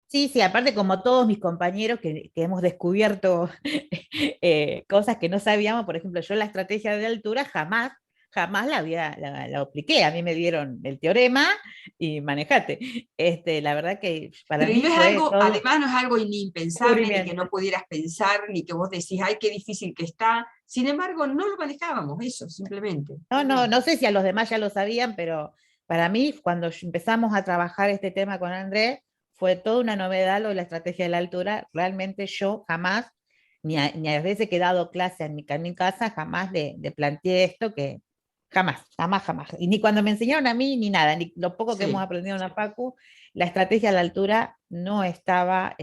Sí, sí, aparte como todos mis compañeros que hemos descubierto cosas que no sabíamos, por ejemplo, yo la estrategia de altura jamás la apliqué. A mí me dieron el teorema y manejate. La verdad que para Pero mí no es fue algo, todo además no es algo ni impensable, ni que descubrimiento. no pudieras pensar, ni que vos decís, ay, qué difícil que está. Sin embargo, no lo manejábamos, eso, simplemente. No sé si a los demás ya lo sabían, pero para mí, cuando empezamos a trabajar este tema con Andrés, fue toda una novedad lo de la estrategia de la altura. Realmente yo jamás, ni a veces que he dado clase en mi casa, jamás le planteé esto, que jamás, jamás, jamás. Y ni cuando me enseñaron a mí, ni nada, ni lo poco que Sí. hemos aprendido en la Facu, la estrategia de la altura no estaba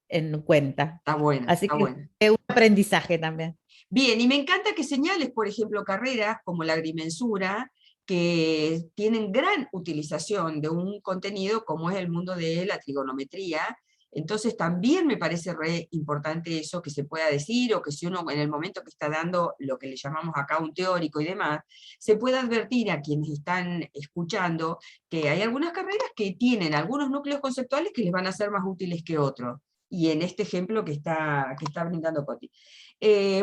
en cuenta. Está bueno, Así está que bueno. es un aprendizaje también. Bien, y me encanta que señales, por ejemplo, carreras como la agrimensura, que tienen gran utilización de un contenido como es el mundo de la trigonometría. Entonces también me parece re importante eso que se pueda decir, o que si uno en el momento que está dando lo que le llamamos acá un teórico y demás, se pueda advertir a quienes están escuchando que hay algunas carreras que tienen algunos núcleos conceptuales que les van a ser más útiles que otros. Y en este ejemplo que está brindando Coti.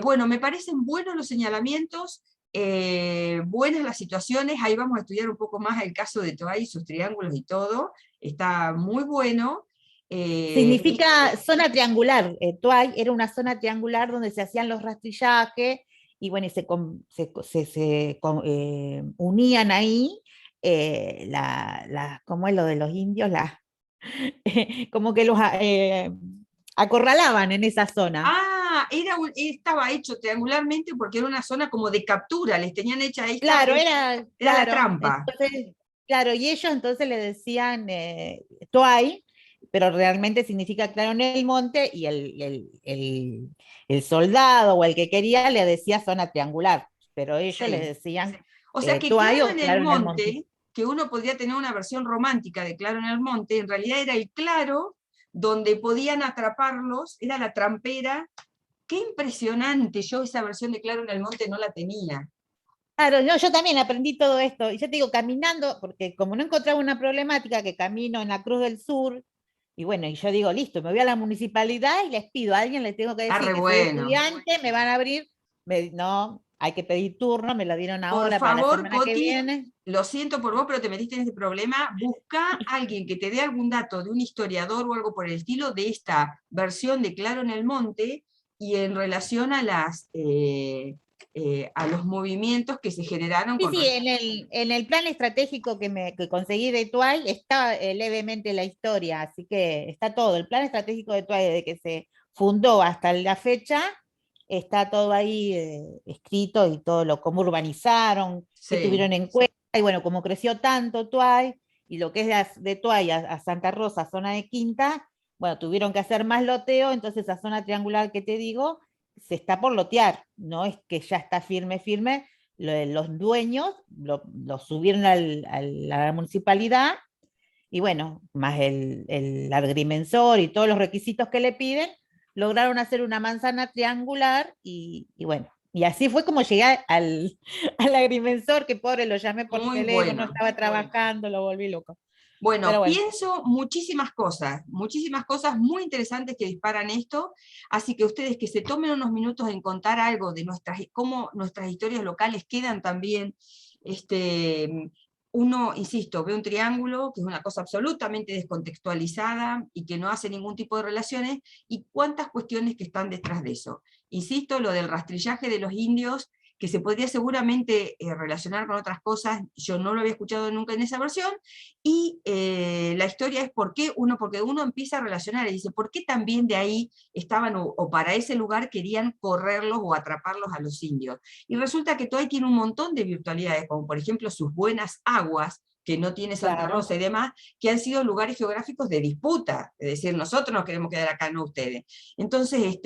Bueno, me parecen buenos los señalamientos, buenas las situaciones. Ahí vamos a estudiar un poco más el caso de Toay y sus triángulos y todo. Está muy bueno. Significa zona triangular. Tuay era una zona triangular donde se hacían los rastrillajes y bueno, y unían ahí, ¿cómo es lo de los indios? Como que los acorralaban en esa zona. Ah, estaba hecho triangularmente porque era una zona como de captura, les tenían hecha ahí. Claro, era claro, la trampa. Entonces, claro, y ellos entonces le decían Tuay, pero realmente significa claro en el monte, y el soldado o el que quería le decía zona triangular, pero ellos Sí. les decían O sea que Tuay claro o en el claro en el monte. monte, que uno podría tener una versión romántica de claro en el monte, en realidad era el claro donde podían atraparlos, era la trampera. Qué impresionante, yo esa versión de claro en el monte no la tenía. Claro, no, yo también aprendí todo esto, y yo te digo, caminando, porque como no encontraba una problemática, que camino en la Cruz del Sur, y bueno, y yo digo, listo, me voy a la municipalidad y les pido, a alguien les tengo que Está decir re que soy bueno. estudiante, me van a abrir, no, hay que pedir turno, me lo dieron Por ahora para la favor, semana que Coti, viene. lo siento por vos, pero te metiste en este problema. Busca a alguien que te dé algún dato de un historiador o algo por el estilo de esta versión de Claro en el Monte, y en relación a a los movimientos que se generaron Sí, con sí, en el plan estratégico que conseguí de Tuay está levemente la historia, así que está todo. El plan estratégico de Tuay, desde que se fundó hasta la fecha, está todo ahí escrito, y todo lo cómo urbanizaron, que Sí. tuvieron en cuenta, y bueno, como creció tanto Tuay, y lo que es de Tuay a Santa Rosa, zona de Quinta, bueno, tuvieron que hacer más loteo, entonces esa zona triangular que te digo, se está por lotear, no es que ya está firme, firme. Los dueños lo subieron a la municipalidad, y bueno, más el agrimensor y todos los requisitos que le piden, lograron hacer una manzana triangular, y bueno, y así fue como llegué al agrimensor, que pobre lo llamé por Muy teléfono, bueno. estaba trabajando, lo volví loco. Pero Bueno, bueno. pienso muchísimas cosas muy interesantes que disparan esto, así que ustedes que se tomen unos minutos en contar algo de cómo nuestras historias locales quedan también. Uno, insisto, ve un triángulo, que es una cosa absolutamente descontextualizada y que no hace ningún tipo de relaciones, y cuántas cuestiones que están detrás de eso. Insisto, lo del rastrillaje de los indios, que se podría seguramente relacionar con otras cosas, yo no lo había escuchado nunca en esa versión, y la historia es porque uno empieza a relacionar y dice, ¿por qué también de ahí estaban o para ese lugar querían correrlos o atraparlos a los indios? Y resulta que Toay tiene un montón de virtualidades, como por ejemplo sus buenas aguas, que no tiene Santa Claro. Rosa y demás, que han sido lugares geográficos de disputa, es decir, nosotros nos queremos quedar acá, no ustedes. Entonces,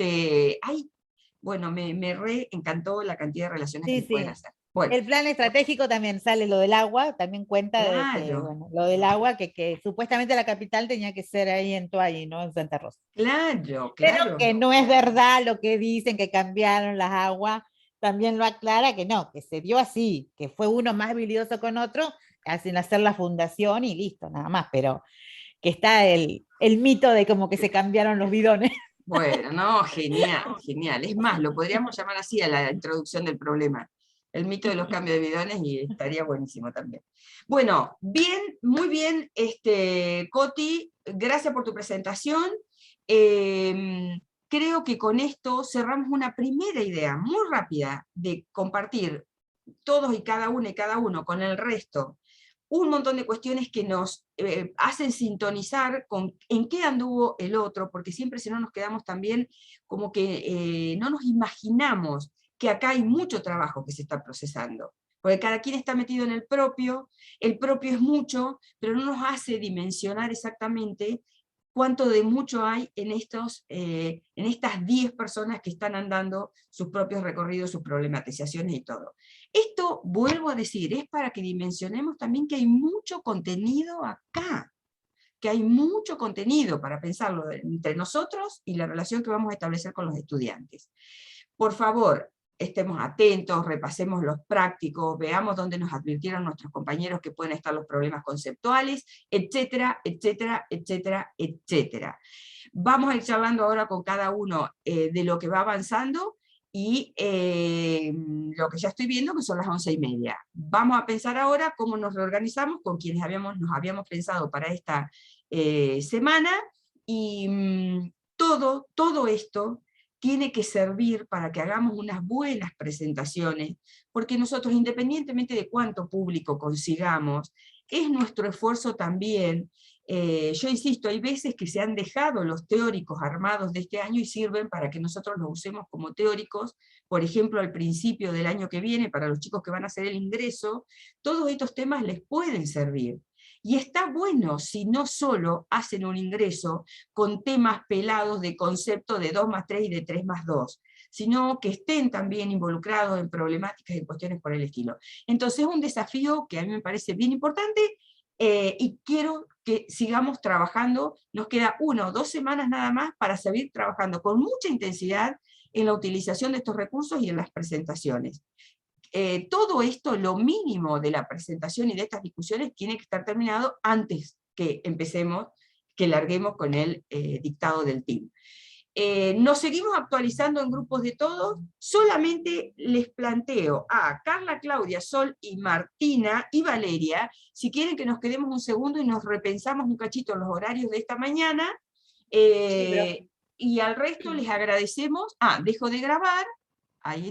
bueno, me re encantó la cantidad de relaciones que Sí, se pueden sí. hacer. Bueno, El plan estratégico también sale lo del agua, también cuenta de que, claro, bueno, lo del agua, que supuestamente la capital tenía que ser ahí en Toay, no en Santa Rosa. claro, Pero claro. que no es verdad lo que dicen, que cambiaron las aguas, también lo aclara que no, que se dio así, que fue uno más habilidoso con otro, hacen hacer la fundación y listo, nada más, pero que está el mito de como que se cambiaron los bidones. Bueno, no, genial, genial. Es más, lo podríamos llamar así a la introducción del problema. El mito de los cambios de bidones, y estaría buenísimo también. Bueno, bien, muy bien, Coti, gracias por tu presentación. Creo que con esto cerramos una primera idea muy rápida de compartir todos y cada uno con el resto un montón de cuestiones que nos hacen sintonizar con en qué anduvo el otro, porque siempre si no nos quedamos también como que no nos imaginamos que acá hay mucho trabajo que se está procesando, porque cada quien está metido en el propio es mucho, pero no nos hace dimensionar exactamente cuánto de mucho hay en estas 10 personas que están andando sus propios recorridos, sus problematizaciones y todo. Esto, vuelvo a decir, es para que dimensionemos también que hay mucho contenido acá, que hay mucho contenido para pensarlo entre nosotros y la relación que vamos a establecer con los estudiantes. Por favor, estemos atentos, repasemos los prácticos, veamos dónde nos advirtieron nuestros compañeros que pueden estar los problemas conceptuales, etcétera, etcétera, etcétera, etcétera. Vamos a ir charlando ahora con cada uno de lo que va avanzando, y lo que ya estoy viendo que son las 11:30. Vamos a pensar ahora cómo nos reorganizamos con quienes nos habíamos pensado para esta semana, y todo esto tiene que servir para que hagamos unas buenas presentaciones, porque nosotros, independientemente de cuánto público consigamos, es nuestro esfuerzo también. Yo insisto, hay veces que se han dejado los teóricos armados de este año y sirven para que nosotros los usemos como teóricos, por ejemplo, al principio del año que viene, para los chicos que van a hacer el ingreso, todos estos temas les pueden servir. Y está bueno si no solo hacen un ingreso con temas pelados de concepto de 2+3 y de 3+2, sino que estén también involucrados en problemáticas y cuestiones por el estilo. Entonces es un desafío que a mí me parece bien importante, y quiero que sigamos trabajando. Nos queda 1 o 2 semanas nada más para seguir trabajando con mucha intensidad en la utilización de estos recursos y en las presentaciones. Todo esto, lo mínimo de la presentación y de estas discusiones, tiene que estar terminado antes que empecemos, que larguemos con el dictado del team. Nos seguimos actualizando en grupos de todos. Solamente les planteo a Carla, Claudia, Sol y Martina y Valeria, si quieren que nos quedemos un segundo y nos repensamos un cachito los horarios de esta mañana, y al resto les agradecemos. Dejo de grabar, ahí